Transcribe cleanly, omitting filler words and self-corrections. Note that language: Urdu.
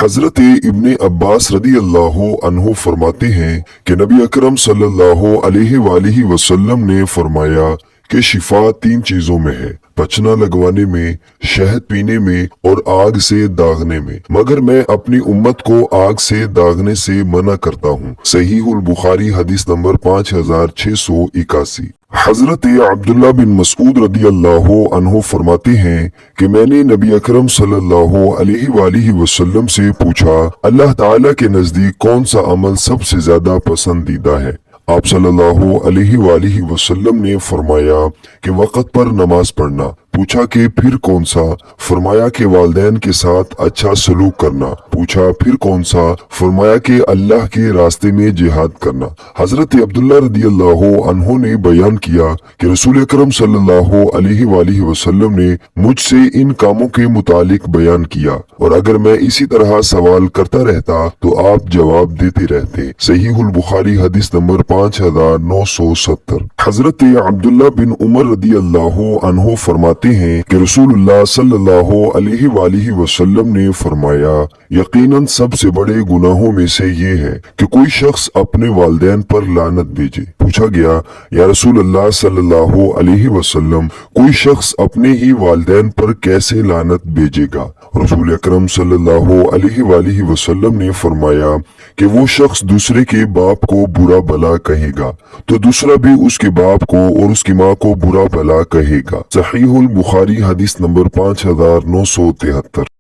حضرت ابن عباس رضی اللہ عنہ فرماتے ہیں کہ نبی اکرم صلی اللہ علیہ وآلہ وسلم نے فرمایا کہ شفا 3 چیزوں میں ہے: پچنا لگوانے میں، شہد پینے میں اور آگ سے داغنے میں، مگر میں اپنی امت کو آگ سے داغنے سے منع کرتا ہوں۔ صحیح البخاری حدیث نمبر 5681۔ حضرت عبداللہ بن مسعود رضی اللہ عنہ فرماتے ہیں کہ میں نے نبی اکرم صلی اللہ علیہ وآلہ وسلم سے پوچھا، اللہ تعالیٰ کے نزدیک کون سا عمل سب سے زیادہ پسندیدہ ہے؟ آپ صلی اللہ علیہ وآلہ وسلم نے فرمایا کہ وقت پر نماز پڑھنا۔ پوچھا کہ پھر کون سا؟ فرمایا کہ والدین کے ساتھ اچھا سلوک کرنا۔ پوچھا پھر کون سا؟ فرمایا کہ اللہ کے راستے میں جہاد کرنا۔ حضرت عبداللہ رضی اللہ عنہ نے بیان کیا کہ رسول اکرم صلی اللہ علیہ وآلہ وسلم نے مجھ سے ان کاموں کے متعلق بیان کیا، اور اگر میں اسی طرح سوال کرتا رہتا تو آپ جواب دیتے رہتے۔ صحیح البخاری حدیث نمبر 5970۔ حضرت عبداللہ بن عمر رضی اللہ عنہ فرماتے ہیں کہ رسول اللہ صلی اللہ علیہ وآلہ وسلم نے فرمایا، یقیناً سب سے بڑے گناہوں میں سے یہ ہے کہ کوئی شخص اپنے والدین پر لعنت بھیجے۔ پوچھا گیا، یا رسول اللہ صلی اللہ علیہ وسلم، کوئی شخص اپنے ہی والدین پر کیسے لعنت بھیجے گا؟ رسول اکرم صلی اللہ علیہ وآلہ وسلم نے فرمایا کہ وہ شخص دوسرے کے باپ کو برا بھلا کہے گا تو دوسرا بھی اس کے باپ کو اور اس کی ماں کو برا بھلا کہے گا۔ صحیح البخاری حدیث نمبر 5973۔